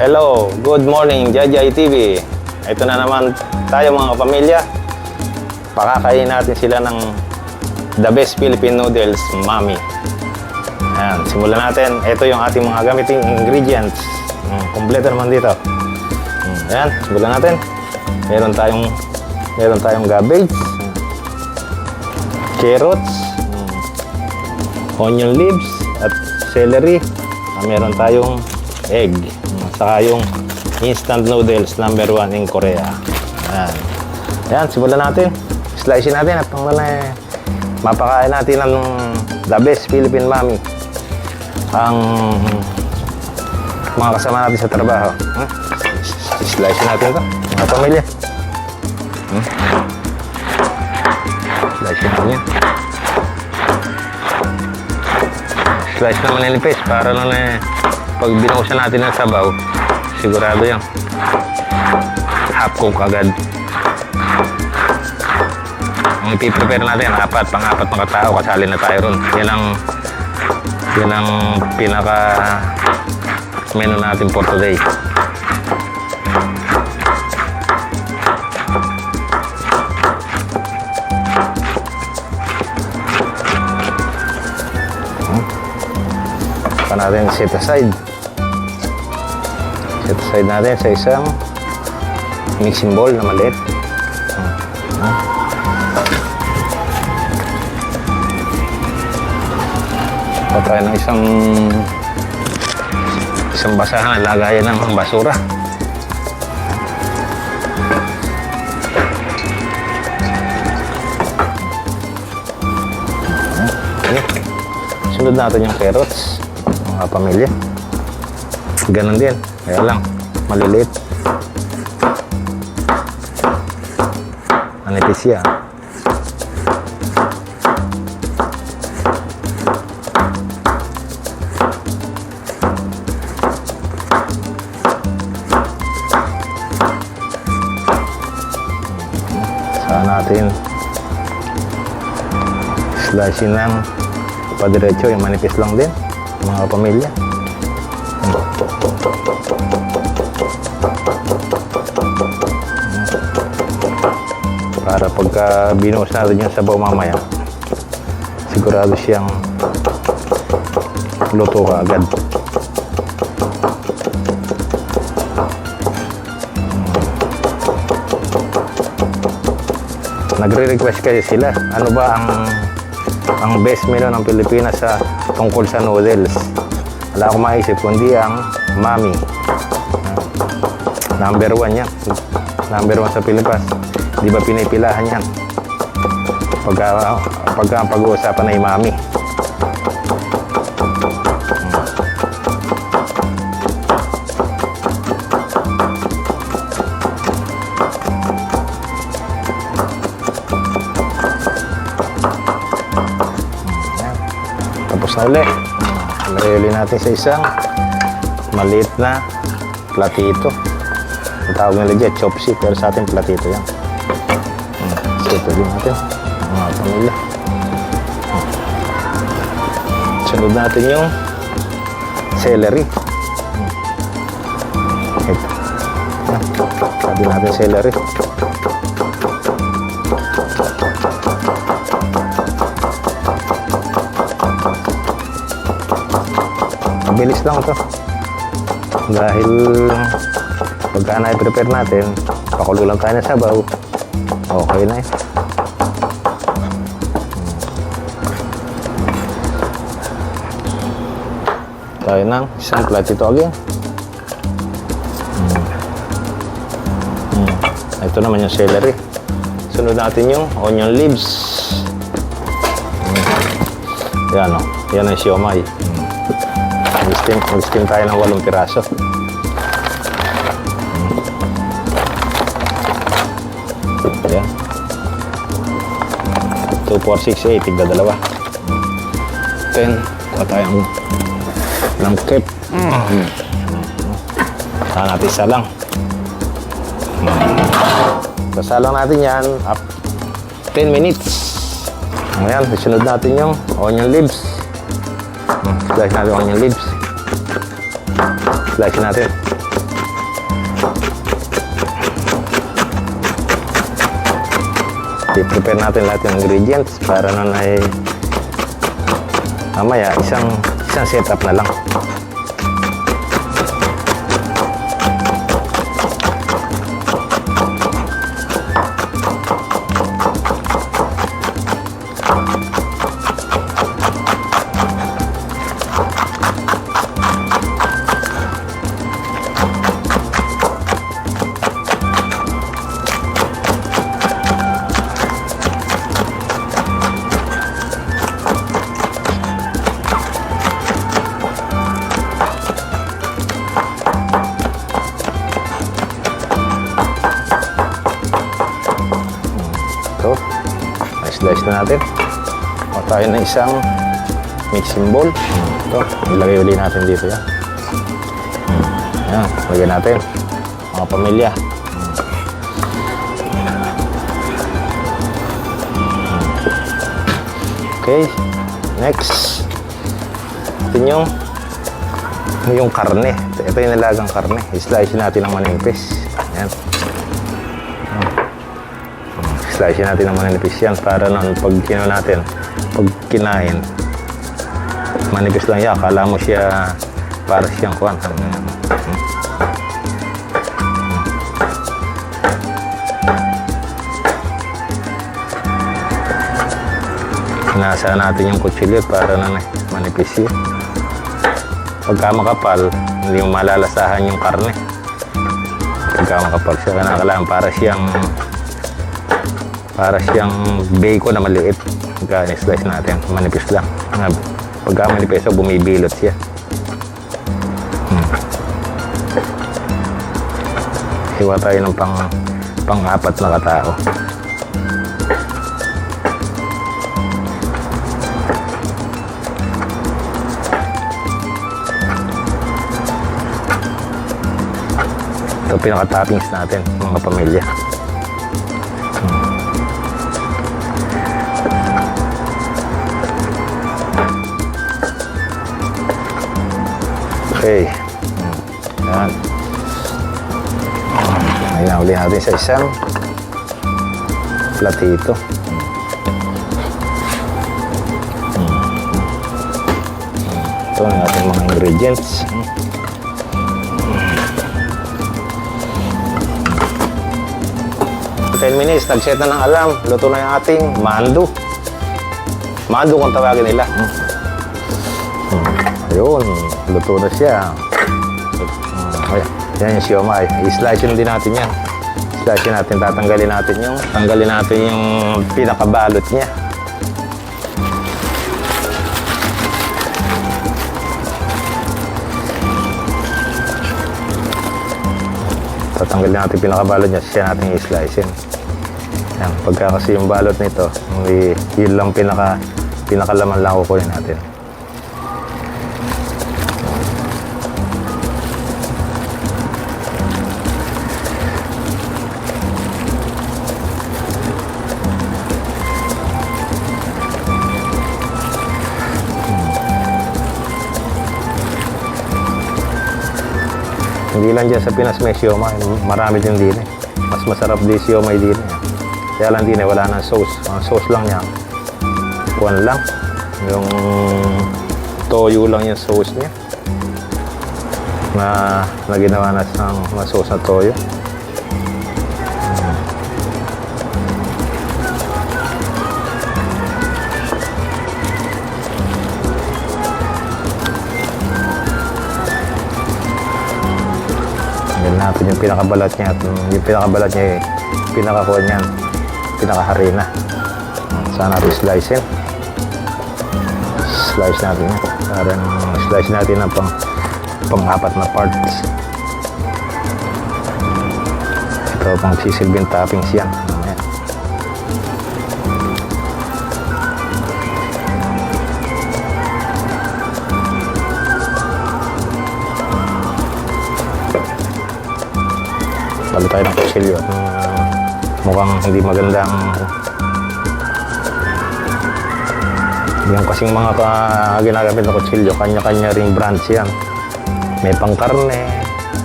Hello, good morning Jajay TV. Ito na naman tayo mga pamilya. Pakakain natin sila ng the best Philippine noodles, Mami. Ayan, simulan natin. Ito yung ating mga gamiting ingredients. Kompleto naman dito. Ayan, simulan natin. Meron tayong cabbage, carrots, onion leaves at celery. Meron tayong egg, saka yung instant noodles number 1 in Korea. Ayan. Ayan, simulan natin. Slicein natin at mapakain natin ng the best Philippine Mami ang mga kasama natin sa trabaho. Slicein natin ito, mga pamilya. Slicein natin yan. Slice naman nilipis para lang pag binuhusan natin ng sabaw, sigurado yan half cook agad. Ang ipiprepare natin, pang-apat mga tao, kasali na tayo ron. Yan ang pinaka menu natin for today. Natin set aside natin sa isang mixing bowl na maliit. Patay ng isang basahan, lagayan ng basura. Sunod natin yung carrots, mga pamilya. Ganon din, kaya lang maliliit, manipis yan. Saan natin slicing ng padiretso, yung manipis lang din, mga pamilya. Para pagka binuhos natin yung sabaw mamaya, sigurado siyang luto ka agad. Nagre-request kasi sila, ano ba ang best menu ng Pilipinas sa tungkol sa noodles. Wala akong maisip kundi ang Mami. Number 1 yan. Number 1 sa Pilipinas. Di ba pinipilahan yan? Pagka pag-uusapan na yung Mami. Tapos na ulit. Lagay natin sa isang maliit na platito. Ang tawag nila dyan, chopstick, pero sa atin platito yan. Ito din natin, mga pamilya. Sunod natin yung celery. Ito. Sabi natin celery. Mabilis lang ito. Dahil pagka na-prepare natin, pakulo lang tayo ng sabaw, okay na eh. Tayo ng isang platito again. Ito naman yung celery. Sunod natin yung onion leaves. Yan o. Yan ang siomay. Mag-steam tayo ng 8 piraso. Ayan. 2, 4, 6, 8. Tigda dalawa. 10. Ito tayong langkip. Saan natin isa lang. Sasalang natin yan up 10 minutes. Ayan. Isunod natin yung onion leaves. Slice natin onion leaves. Slice natin. I-prepare natin lahat yung ingredients para nun ay mamaya isang setup na lang. Ito, slice na natin. O tayo na isang mixing bowl. Ito, ilagay ulit natin dito yan. Ayan, lagyan natin. Mga pamilya. Okay, next. Ito yung karne. Ito yung nilagang karne. I-slice natin ng manipis. Ayan. Slice natin ng manipis yan para noon pag kinain, manipis lang yan. Akala mo siya para siyang kuwan. Inasa natin yung kutsilyo para manipis yun. Pagka makapal, hindi mo malalasahan yung karne. Pagka makapal siya, kailangan para siyang bacon na maliit. Pagka ni-slice natin, manipis lang. Pagka manipis, bumibilot siya. Hiwa tayo ng pang-apat na katao. Ito pinaka-toppings natin, mga pamilya. Okay. Yan. Ayan, uli natin sa isang platito. Ito na natin mga ingredients. 10 minutes, nag-set na ng alarm. Luto na yung ating mando. Mando kung tawagin nila. Ayun, luto na siya. Yan yung siomai. I-slice din natin yan. I-slice natin, tanggalin natin yung pinakabalot niya. Tatanggalin natin yung pinakabalot niya, siya natin i-slice. Yan, pagka kasi yung balot nito, yun lang pinakalaman lang kukunin natin. Hindi lang dyan sa Pinas may siomai, marami din din eh. Mas masarap din siomai din eh. Kaya lang din eh, wala nang sauce. Ang sauce lang niya, kuwan lang. Yung toyo lang yung sauce niya. Na ginawa na sa sauce na toyo. Natin yung pinakabalat niya at yung pinakabalat niya pinakakuha niyan, pinakaharina. Saan natin slice natin yan. Parang slice natin ng pang-apat na parts. Ito pang sisilbing toppings yan. Palo tayo ng kutsilyo at mukhang hindi magandang yung kasing mga ginagamit na kutsilyo, kanya-kanya ring brands yan. May pang karne,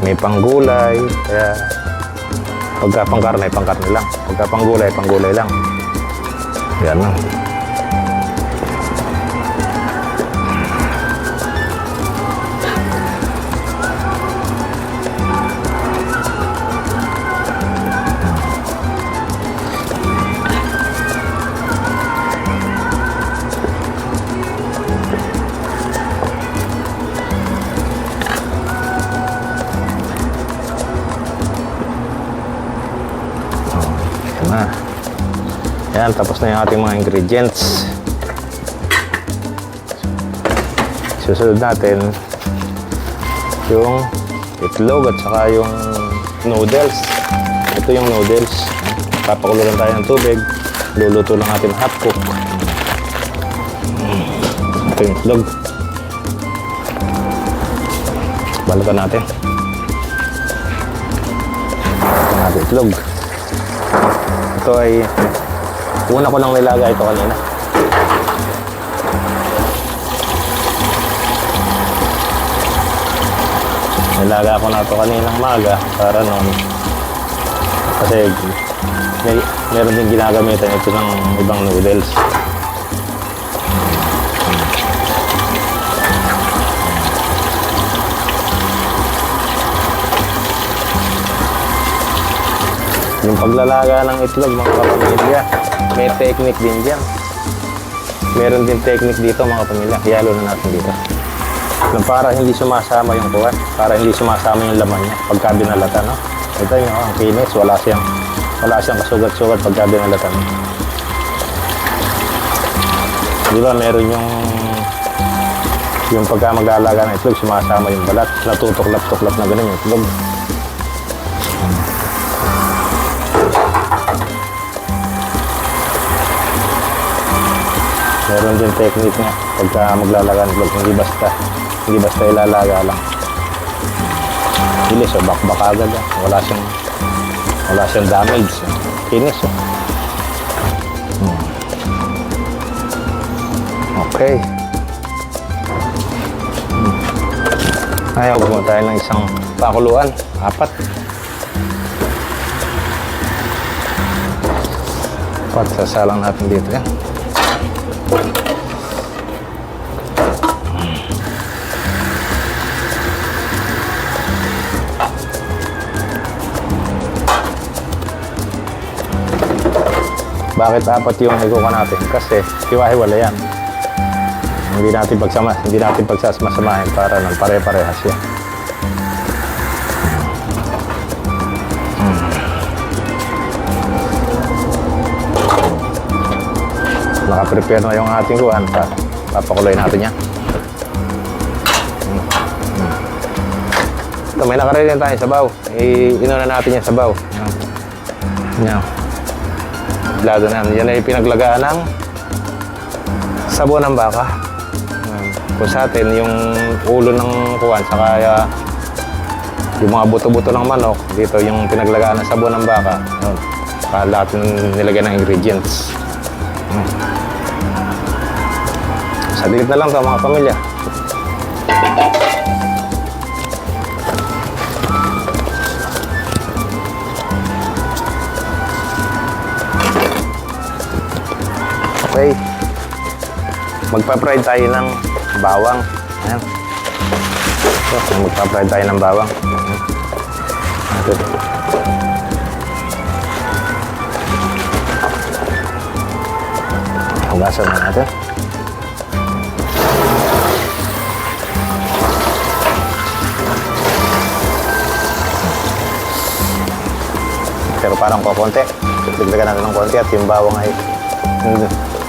may pang gulay, kaya pagka pang karne lang, pagka pang gulay lang. Yan lang. Na. Yan, tapos na yung ating mga ingredients. Susunod natin yung itlog at saka yung noodles. Ito yung noodles. Papakulo lang tayo ng tubig. Luluto lang natin half cook. Ito yung itlog. Balikan natin. Balikan natin itlog. Ito ay una ko nang nilagay ito kanina. Nilagay ko na ito kaninang maga para noon kasi meron din ginagamitan ito ng ibang noodles. Yung paglalaga ng itlog, mga kapamilya, may technique din dyan. Meron din technique dito, mga kapamilya. Hiyalo na natin dito. Para hindi sumasama yung kuwan, para hindi sumasama yung laman niya pagka binalatan, no? Ito yung ang kinis, wala siyang kasugat-sugat pagka binalatan. Di ba, meron yung pagka mag-aalaga ng itlog, sumasama yung balat, natutuklap-tuklap na ganun yung itlog. Meron din technique niya pagka maglalaga ng itlog, hindi basta ilalaga lang. Bilis, bakbak agad. Wala siyang damage. Kinis. Okay. Ayaw, gumawa tayo ng isang pakuluan. 4. 4, sasalang natin dito yan. Bakit 4 yung ikuha natin? Kasi hiwa-hiwala yan. Hindi natin pagsasamahin para nang pare-parehas yan. Naka-prepare na yung ating kuhan. Papakuloy natin yan. Ito, may nakaredy na tayong sabaw. Inuna natin yung sabaw. Yan. Lado na. Yan ay pinaglagaan ng sabon ng baka. Kung sa atin, yung ulo ng kuwan, saka yung mga buto-buto ng manok, dito yung pinaglagaan ng sabon ng baka. Yun. Saka lahat yung nilagay ng ingredients. Sa dilit na lang ito, mga pamilya. Okay. Magpa-fry tayo ng bawang. Ayan. So, magpa-fry tayo ng bawang. Okay. Hugasan na natin. Pero parang kukunti. Dagdagan natin ng konti at yung bawang ay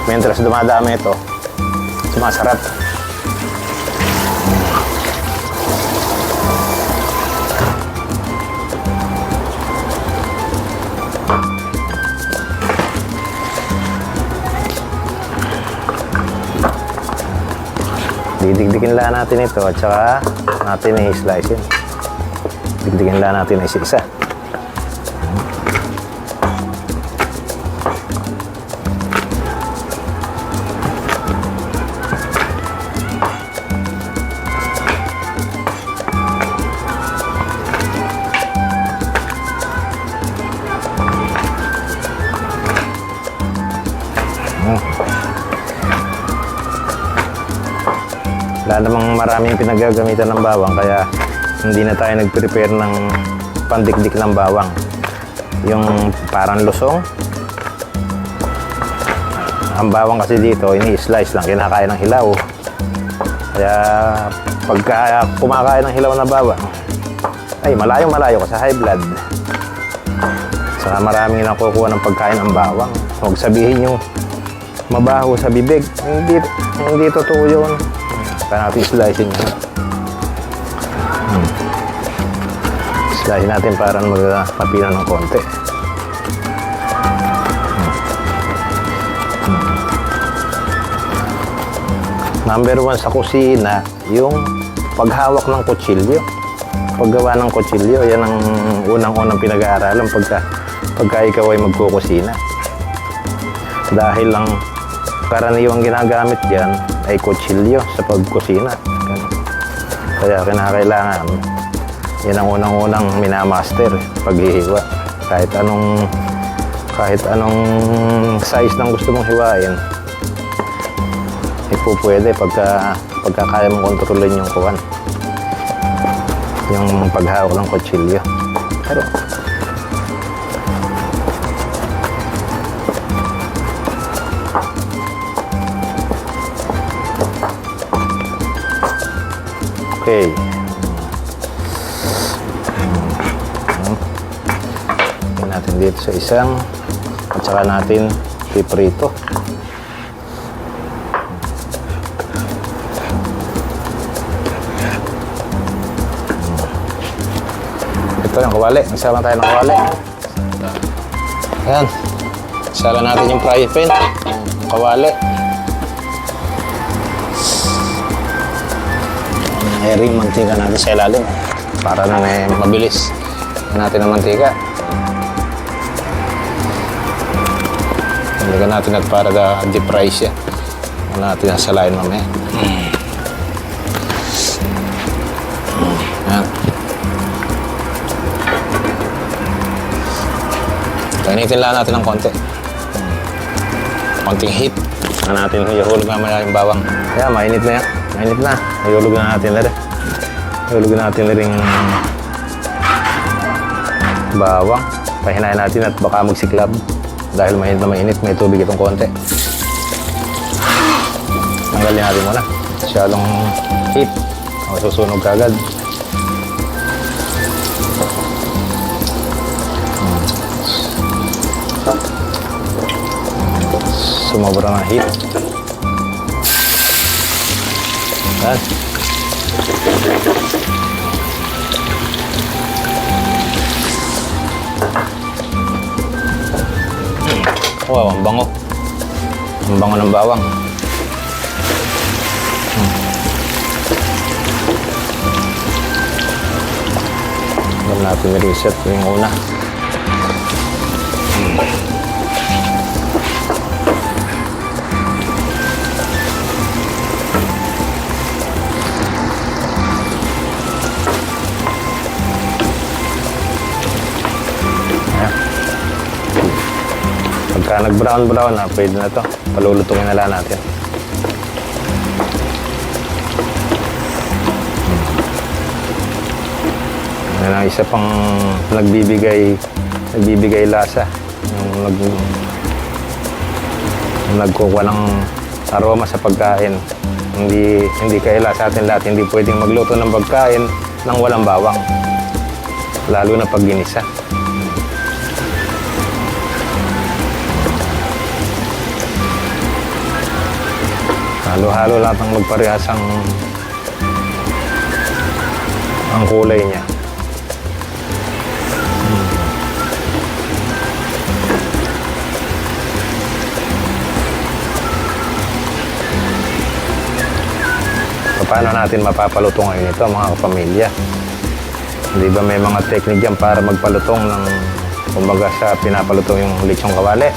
mientras dumadami ito, sumasarap. Didikdikin lang natin ito at saka natin i-slice yun. Dikdikin lang natin isa-isa. Wala namang maraming pinagagamitan ng bawang, kaya hindi na tayo nag-prepare ng pandikdik ng bawang. Yung parang lusong. Ang bawang kasi dito, ini-slice lang, kinakain ng hilaw. Kaya pagka kumakain ng hilaw na bawang, ay malayo-malayo ka sa high blood. Saka maraming nakukuha ng pagkain ng bawang. Huwag sabihin yung mabaho sa bibig. Hindi totoo yun. Kaya natin slicein yun. Slice natin para magpapino ng konti. Number 1 sa kusina, yung paghawak ng kutsilyo. Paggawa ng kutsilyo, yan ang unang-unang pinag-aaralan pagka ikaw ay magkukusina. Dahil lang karaniwang ginagamit dyan ay kutsilyo sa pagkusina. Kaya kinakailangan, yan ang unang-unang minamaster paghihiwa. Kahit anong size ng gusto mong hiwain, pwede pagka kaya mong kontrolin yung kuwan, yung paghawak ng kutsilyo. Pero okay. Tingnan natin dito sa isang at saka natin piprito. Ito yung kawali. Nagsala tayo ng kawali. Ayan. Sala natin yung fry pan. Yung kawali. Airing mantika natin sa ilalim. Para na mabilis. Natin ang mantika. Nalagyan natin at para deep fry siya. Wala natin nasalain mamaya. Ayan. Kainitin lang natin ng konti. Konting heat. Na natin ihulog mamaya yung bawang. Kaya mainit na yan. Mainit na. Ihulog na natin na rin. Ihulog na natin na rin bawang. Pahinayin natin at baka magsiklab. Dahil mainit na mainit, may tubig itong konti. Tanggalin natin muna. Masyadong heat. Susunog kagad. Sumobra ng heat. Yan. Wow, ang bango. Ang bango ng bawang. Alam natin i-reset yung una. Pagka nag-brown na, pwede na to. Palulutungin na lang natin. Yan ang isa pang nagbibigay lasa. Yung nagkukuha ng aroma sa pagkain. Hindi kaila sa atin lahat. Hindi pwedeng magluto ng pagkain nang walang bawang. Lalo na pag ginisa. Halo-halo lahat ng magparehas ang kulay niya. Paano natin mapapaluto ngayon ito, mga kapamilya? Hindi ba may mga technique dyan para magpalutong ng, kumbaga sa pinapalutong yung lechong kawali?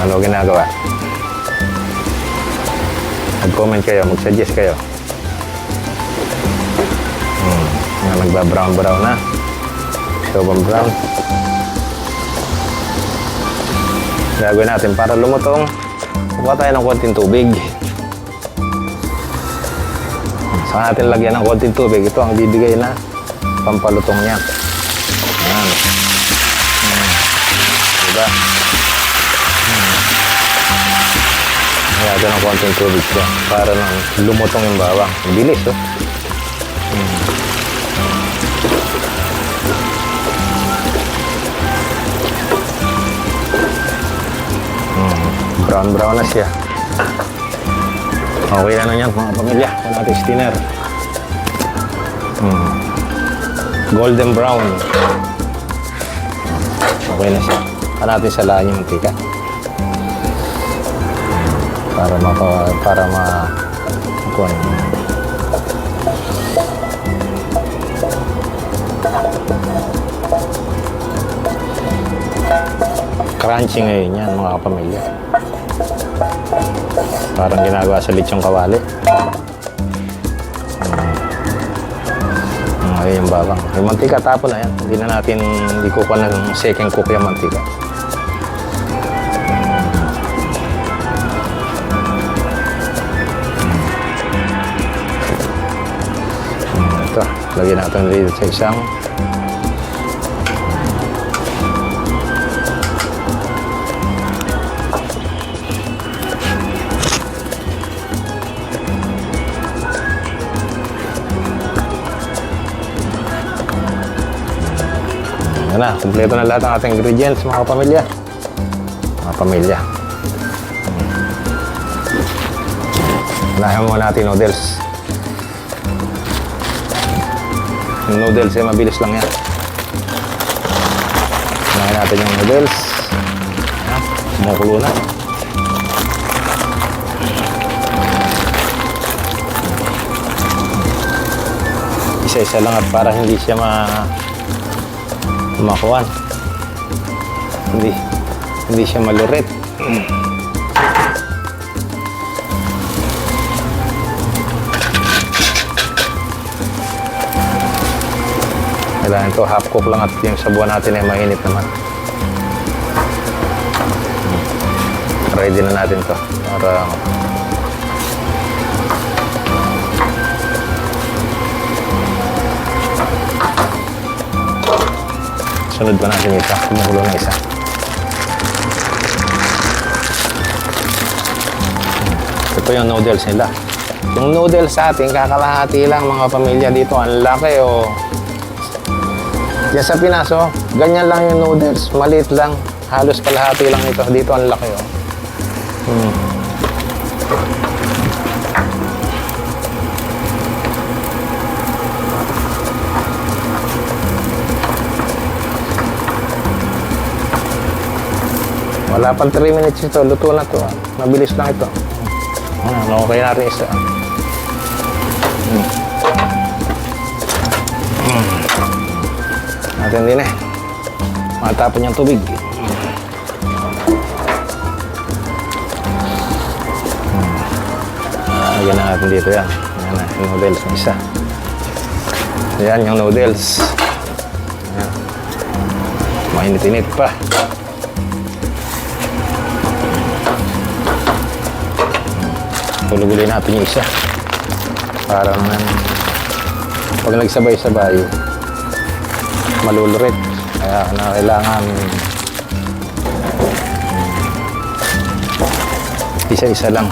Ano ginagawa? Mag-comment kayo, mag-suggest kayo. Nagbabrown na. Sobrang brown. Gagawin natin para lumutong. Kuha tayo ng konting tubig. Saka natin lagyan ng konting tubig. Ito ang bibigay na pampalutong niya. Ayan. Diba? Lagyan natin ng konting tubig siya para nang lumutong yung bawang. Ang bilis, oh. Brown na siya. Okay na yan mga pamilya. Kung natin stinner. Golden brown. Okay na siya. Kaya natin salaan yung mantika. Para kuha niyo. Crunchy ngayon yan mga kapamilya. Parang ginagawa sa lechong kawali. Ayun yung bawang. Yung mantika tapon na yan. Hindi ko pa ng second cook yung mantika. Ito, lagyan natin dito sa isang na, kumpleto na lahat ng ating ingredients mga pamilya. Unahin muna natin noodles. Yung noodles ay mabilis lang yan. Unahin natin yung noodles. Kumukulo na. Isa-isa lang at para hindi siya makuhan. Hindi siya malurit. Kailangan ito half cook lang at yung sabuan natin ay mainit naman. Ready na natin to para sunod pa natin isa. Kumukulo na isa. Ito yung noodles nila. Yung noodles sa atin, kakalahati lang mga pamilya dito. Ang laki o. Diyan sa Pinas, oh, ganyan lang yung noodles. Maliit lang. Halos kalahati lang ito. Dito ang laki, oh. Wala pang 3 minutes ito. Luto na ito. Mabilis lang ito. Okay natin isa. Natin din eh. Matapon yung tubig. Lagyan na natin dito yan. Yan na, yung noodles na isa. Yan yung noodles. Yan. Mainit-init pa. Tulugulin natin yung isa. Para naman pag nagsabay-sabay malulurit. Kaya na kailangan isa-isa lang.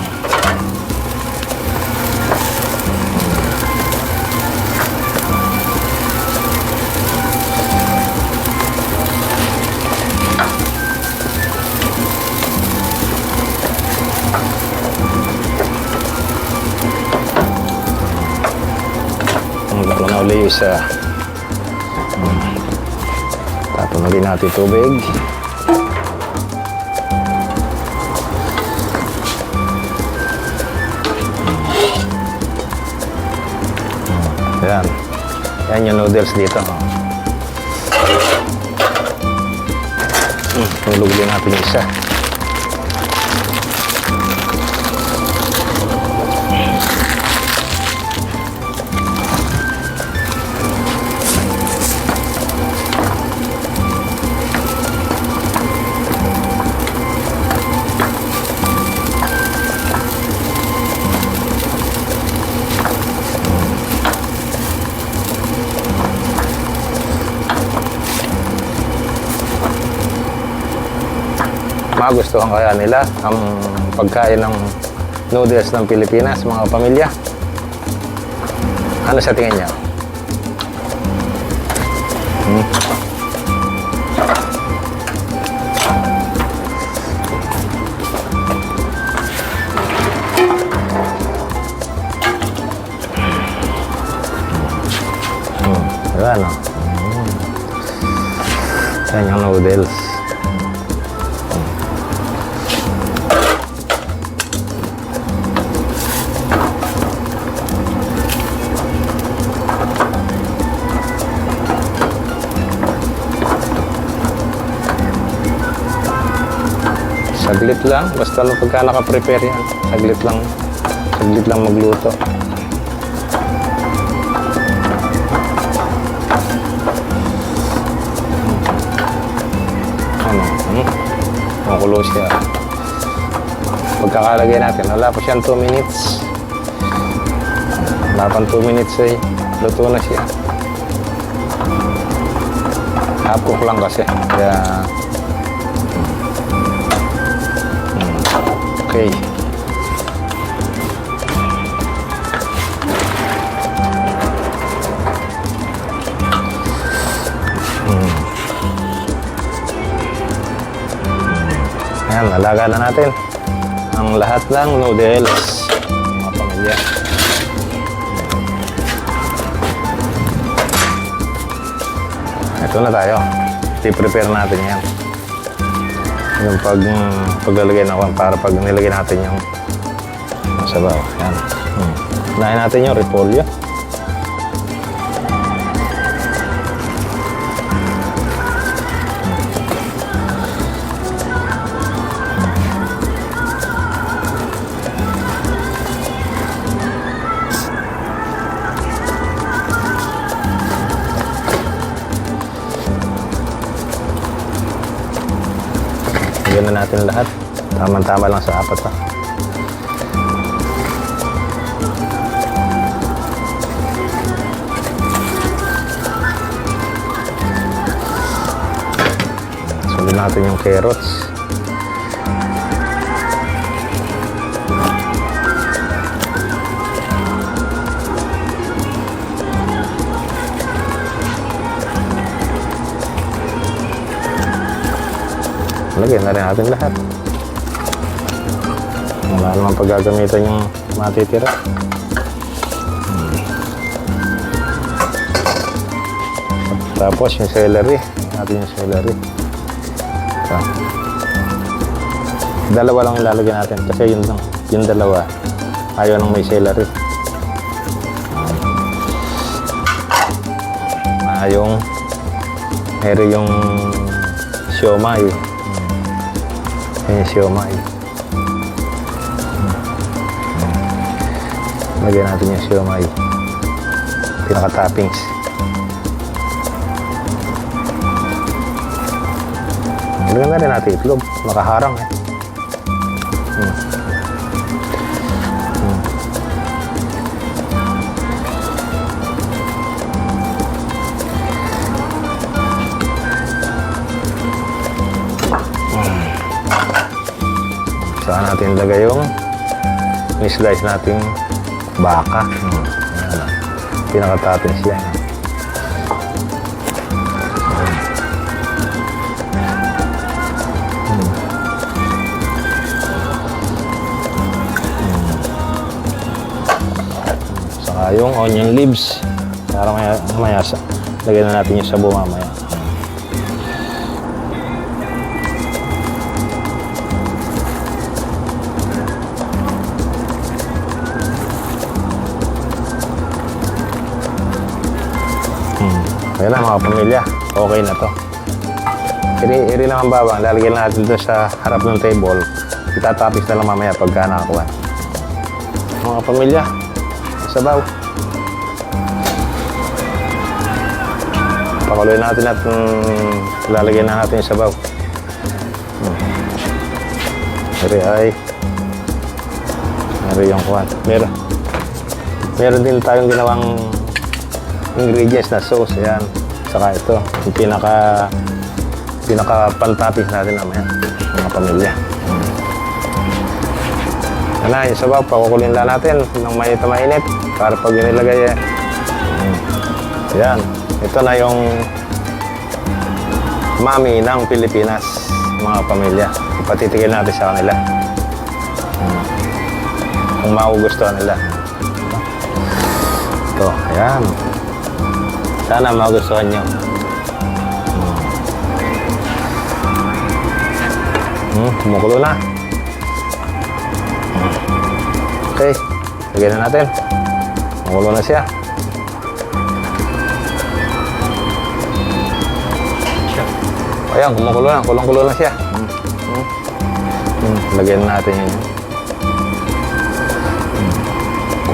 Ang na uli isa. Tapon ulit natin tubig. Ayan. Ayan yung noodles dito. Tulog din natin yung isa. magustuhan kaya nila ang pagkain ng noodles ng Pilipinas, mga pamilya? Ano sa tingin niyo? Diba, no? Yan yung noodles. Saglit lang, basta pagka naka-prepare yan. Saglit lang magluto. Kumukulo siya. Pagkakalagay natin, wala pa siyang 2 minutes. Wala pang 2 minutes ay luto na siya. Half cook lang kasi. Kaya okay. Ayan, nalaga na natin ang lahat ng noodles, mga pamilya. Ito na tayo. I-prepare natin yan. Yung paglalagay na para pag nilagay natin yung sabaw. Yan. Unahin natin yung repolyo. Lagyan na natin lahat. Tama-tama lang sa 4 pa. Sunod natin yung carrots. Lagyan na rin natin lahat. Wala naman paggagamitan yung matitira. Tapos yung celery. Natin yung celery. Ito. Dalawa lang ilalagyan natin kasi yung dalawa ayaw nang may celery. Meron yung siomai. Yung siomai. Lagyan natin yung siomai. Pinaka-toppings. Lagyan na rin natin itlog. Makaharang eh. Saan natin ilagay yung ni-slice nating baka. Ayan, pinaka-toppings yan. Saka yung onion leaves. Para mamaya lagyan na natin yung sabaw mamaya. Ayan na mga pamilya, okay na to. Iri lang ang bawang, lalagyan natin doon sa harap ng table. Itatapis na lang mamaya pagka nakakuha. Mga pamilya, sabaw. Pakuloy natin at lalagyan na natin yung sabaw. Meron yung kuwan. Meron din tayong ginawang ingredients na sauce. Ayan. Saka ito, yung pinaka-pantapis natin naman yan, mga pamilya. Yan na, yung sabaw, pakukulin lang natin ng mainit na mainit para pag inilagay yan. Ito na yung mami ng Pilipinas, mga pamilya. Ipatitigil natin sa kanila. Kung magugustuhan nila. Ito, ayan. Sana magustuhan nyo. Kumukulo na. Okay, lagyan na natin. Kumukulo na siya. Ayan, kumukulo na. Kulong-kulo na siya. Lagyan na natin yun.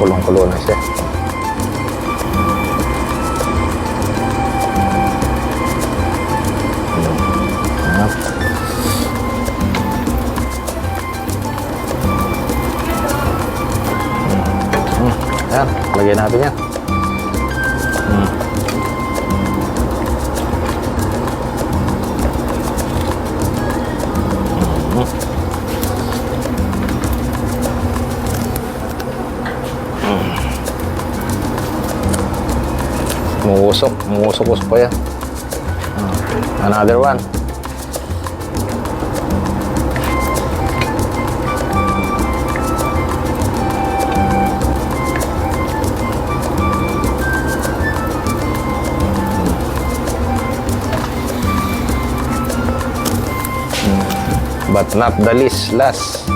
Kulong-kulo na siya. Ayan, lagyan natin yan. Muusok pa yan. Another one. But not the least last.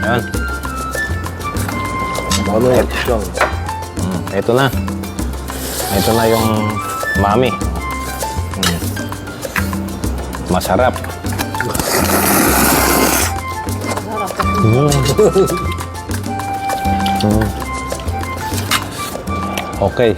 Ayan. Ito na. Ito na yung mami. Masarap. Okay.